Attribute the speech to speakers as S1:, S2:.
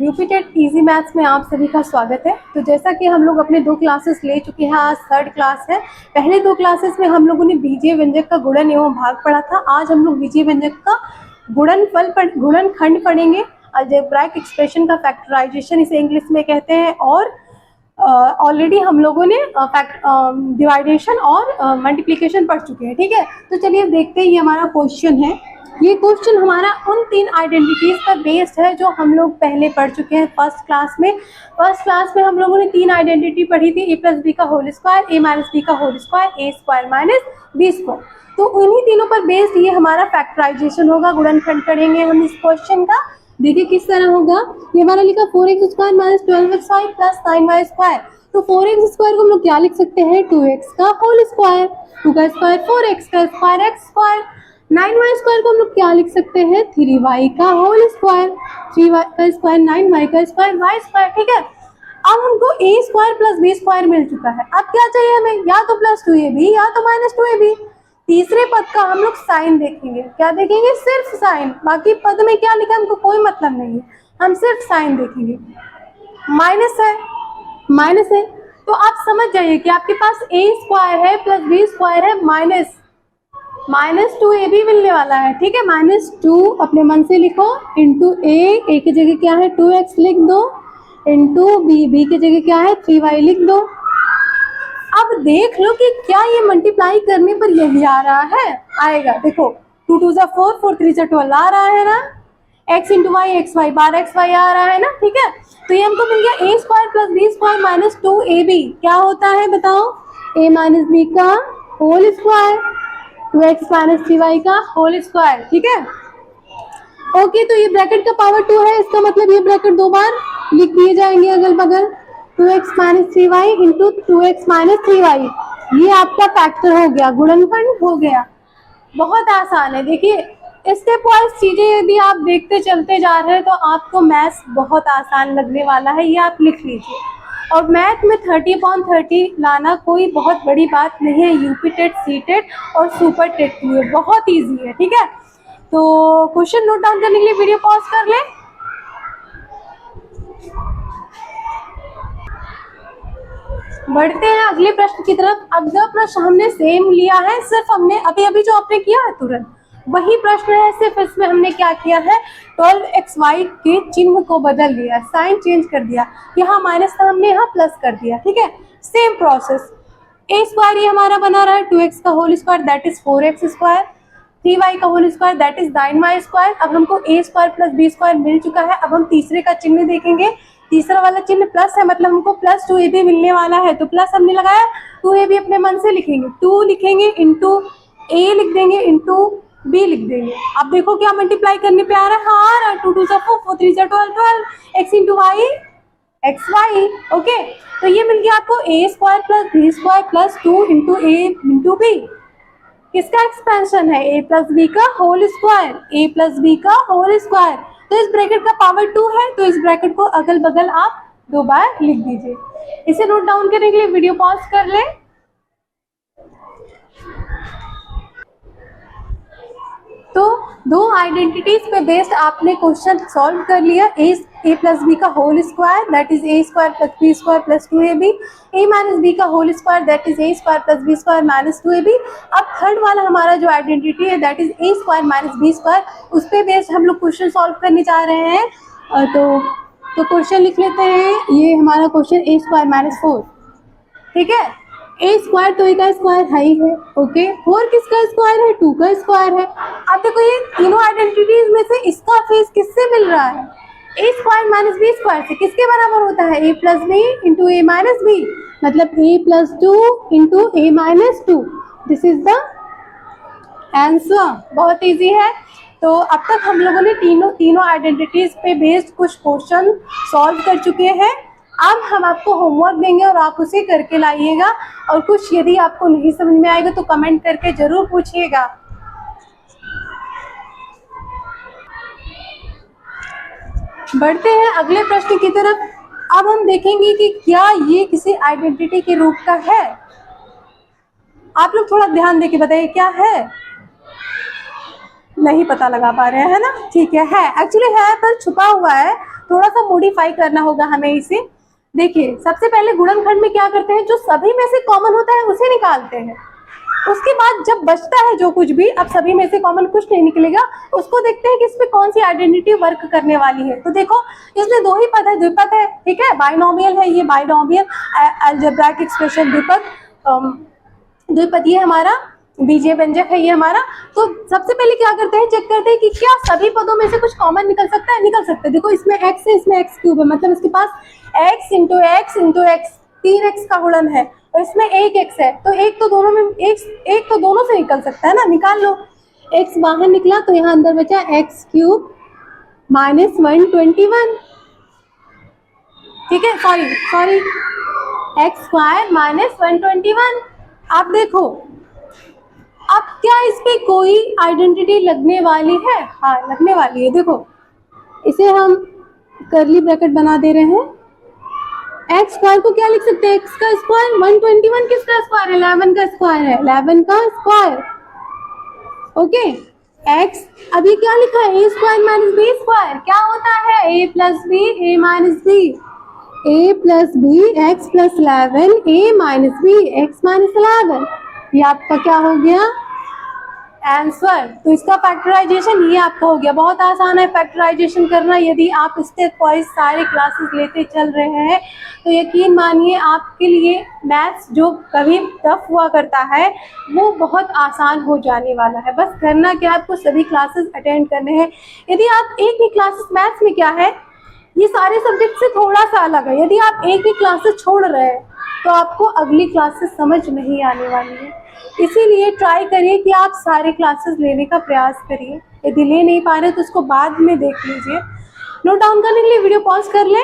S1: UPTET easy maths में आप सभी का स्वागत है। तो जैसा कि हम लोग अपने 2 क्लासेस ले चुके हैं, आज 3rd क्लास है। पहले 2 क्लासेस में हम लोगों ने बीजीय व्यंजक का गुणन एवं भाग पढ़ा था। आज हम लोग बीजीय व्यंजक का गुणनखंड पढ़ेंगे। अलजेब्राइक एक्सप्रेशन का फैक्टराइजेशन इसे इंग्लिश में कहते हैं। और ऑलरेडी हम लोगों ने डिवाइडेशन और मल्टीप्लिकेशन पढ़ चुके हैं। ठीक है, तो चलिए देखते हैं। ये हमारा क्वेश्चन है। ये क्वेश्चन हमारा उन 3 आइडेंटिटीज पर बेस्ड है जो हम लोग पहले पढ़ चुके हैं फर्स्ट क्लास में। फर्स्ट क्लास में हम लोगों ने 3 आइडेंटिटी पढ़ी थी, a प्लस बी का whole square, a minus B का whole square, a square minus B square. तो उन्हीं तीनों पर बेस्ड ये हमारा फैक्टराइजेशन होगा, गुणनखंड करेंगे हम इस क्वेश्चन का। देखिए किस तरह होगा। ये हमारा लिखा 4x square minus 12xy plus 9y square. तो 4x स्क्वायर को हम लोग क्या लिख सकते हैं, 2x का होल स्क्वायर, 2 का स्क्वायर 4x का square x square. 9y square को हम लोग क्या लिख सकते हैं, 3y का होल स्क्वायर, 3y का स्क्वायर 9y का स्क्वायर y स्क्वायर। ठीक है, अब हमको a square plus b square मिल चुका है। अब क्या चाहिए हमें, या तो प्लस 2ab या तो माइनस 2ab। तीसरे पद का हम लोग साइन देखेंगे। क्या देखेंगे, सिर्फ साइन। बाकी पद में क्या लिखा हमको कोई मतलब नहीं है, हम सिर्फ साइन देखेंगे। माइनस है तो आप समझ जाइए कि आपके पास a स्क्वायर है प्लस b स्क्वायर है, माइनस 2ab मिलने वाला है। ठीक है, -2 अपने मन से लिखो, इंटू a की जगह क्या है 2x लिख दो, इंटू b की जगह क्या है 3y लिख दो। अब देख लो कि क्या ये मल्टीप्लाई करने पर यही आ रहा है, आएगा। देखो 2 2 जा 4, 4 3 जा 12 आ रहा है ना, x into Y X Y 12xy आ रहा है ना। ठीक है, तो ये हमको मिल गया a square plus b square minus 2ab। क्या होता है बताओ, a माइनस बी का whole square, 2x minus 3y का होल स्क्वायर। ठीक है, ओके। तो ये ब्रैकेट का पावर 2 है, इसका मतलब ये ब्रैकेट 2 बार लिख दिए जाएंगे अगल बगल, 2x minus 3y into 2x minus 3y। ये आपका फैक्टर हो गया, गुणनखंड हो गया। बहुत आसान है। देखिए स्टेप वाइज चीजें यदि आप देखते चलते जा रहे हैं तो आपको मैथ्स बहुत आसान लगने वाला है। ये आप लिख लीजिए। और मैथ में 30/30 लाना कोई बहुत बड़ी बात नहीं है, यूपीटेट, सीटेट और सुपर टेट के लिए बहुत इजी है। ठीक है, तो क्वेश्चन नोट डाउन करने के लिए वीडियो पॉज कर ले। बढ़ते हैं अगले प्रश्न की तरफ। अगला प्रश्न हमने सेम लिया है, सिर्फ हमने अभी जो आपने किया है तुरंत वही प्रश्न है, सिर्फ इसमें हमने क्या किया है, 12xy के चिन्ह को बदल दिया, साइन चेंज कर दिया। यहाँ माइनस था, हमने यहाँ प्लस कर दिया। ठीक है, सेम प्रोसेस। a स्क्वायर ये हमारा बना रहा है 2x का whole square that is 4x square, 3y का whole square that is 9y square. अब हमको a square plus b square मिल चुका है। अब हम तीसरे का चिन्ह देखेंगे। तीसरा वाला चिन्ह प्लस है, मतलब हमको प्लस 2ab मिलने वाला है। तो प्लस हमने लगाया, 2ab अपने मन से लिखेंगे, 2 लिखेंगे इंटू a लिख देंगे इंटू b लिख देंगे। अब देखो क्या मल्टीप्लाई करने पे आ रहा है, हाँ आ रहा है, 2 2 जा 4, 4 3 जा 12, 12 x into Y X Y. Okay, तो ये मिल गया आपको a square plus b square plus 2 into a into b। किसका एक्सपेंशन है, a प्लस b का whole square, a plus b का होल स्क्वायर। तो इस ब्रैकेट का पावर 2 है, तो इस ब्रैकेट को अगल बगल आप 2 बार लिख दीजिए। इसे नोट डाउन करने के लिए वीडियो पॉज कर ले। तो 2 आइडेंटिटीज पे बेस्ड आपने क्वेश्चन सॉल्व कर लिया। a प्लस बी का whole square that is a square plus b square plus 2ab, a minus b का whole square that is a square plus b square minus 2ab। अब third वाला हमारा जो identity है that is a square minus b square, उस पे based हम लोग क्वेश्चन सॉल्व करने जा रहे हैं। तो क्वेश्चन लिख लेते हैं। ये हमारा क्वेश्चन a स्क्वायर माइनस 4। ठीक है, a स्क्वायर तो a का स्क्वायर है ही है। ओके, 4 किसका स्क्वायर है, 2 का स्क्वायर है। अब देखो ये तीनों आइडेंटिटीज में से इसका फेस किससे मिल रहा है, a square minus b square से। किसके बराबर होता है, a plus B into a minus B, मतलब a plus 2 into a minus 2। This is the answer. बहुत इजी है। तो अब तक हम लोगों ने तीनों आइडेंटिटीज पे बेस्ड कुछ क्वेश्चन सॉल्व कर चुके हैं। अब हम आपको होमवर्क देंगे और आप उसे करके लाइएगा। और कुछ यदि आपको नहीं समझ में आएगा तो कमेंट करके जरूर पूछिएगा। बढ़ते हैं अगले प्रश्न की तरफ। अब हम देखेंगे कि क्या ये किसी आइडेंटिटी के रूप का है। आप लोग थोड़ा ध्यान देके बताइए क्या है। नहीं पता लगा पा रहे हैं, है ना? ठीक है एक्चुअली है पर छुपा हुआ है, थोड़ा सा मॉडिफाई करना होगा हमें इसे। देखिए सबसे पहले गुणनखंड में क्या करते हैं, जो सभी में से कॉमन होता है उसे निकालते हैं। उसके बाद जब बचता है जो कुछ भी, अब सभी में से कॉमन कुछ नहीं निकलेगा, उसको देखते हैं कि इसमें कौन सी आइडेंटिटी वर्क करने वाली है। तो देखो इसमें दो ही पद है, द्विपद है, ठीक है, बाइनोमियल है, ये बाइनोमियल अलजेब्राइक एक्सप्रेशन द्विपद, द्विपदीय हमारा बीजीय व्यंजक है ये हमारा। तो सबसे पहले क्या करते हैं, चेक करते हैं कि क्या सभी पदों में से कुछ कॉमन निकल सकता है। निकल सकता है, देखो इसमें x है, इसमें x क्यूब है, मतलब इसके पास x into x into x 3x का गुणन है, और इसमें 1x है, तो एक तो दोनों में एक तो दोनों से निकल सकता है ना, निकाल लो। x बाहर निकला तो यहाँ अंदर बचा x क्यूब माइनस 121, ठीक है, सॉरी x स्क्वायर माइनस 121। आप देखो अब क्या इस पे कोई आइडेंटिटी लगने वाली है? हाँ लगने वाली है। देखो इसे हम कर्ली ब्रैकेट बना दे रहे हैं। एक्स स्क्वायर को क्या लिख सकते हैं, एक्स का स्क्वायर, 121 किसका स्क्वायर है, 11 का स्क्वायर है, 11 का स्क्वायर, ओके। एक्स अभी क्या लिखा है, ए स्क्वायर माइनस बी स्क्वायर, क्या होता है ए प्लस बी ए माइनस बी, ए प्लस बी एक्स प्लस 11 ए माइनस बी एक्स माइनस 11, ये आपका क्या हो गया आंसर। तो इसका फैक्टराइजेशन ये आपका हो गया। बहुत आसान है फैक्टराइजेशन करना, यदि आप स्टेप वाइज सारे क्लासेस लेते चल रहे हैं तो यकीन मानिए आपके लिए मैथ्स जो कभी टफ हुआ करता है वो बहुत आसान हो जाने वाला है। बस करना क्या, आपको सभी क्लासेस अटेंड करने हैं। यदि आप एक ही क्लासेस, मैथ्स में क्या है ये सारे सब्जेक्ट से थोड़ा सा अलग है, यदि आप एक ही क्लासेस छोड़ रहे हैं तो आपको अगली क्लासेस समझ नहीं आने वाली है। इसीलिए ट्राई करिए कि आप सारे क्लासेस लेने का प्रयास करिए। यदि ले नहीं पा रहे तो उसको बाद में देख लीजिए। नोट डाउन करने के लिए वीडियो पॉज कर लें।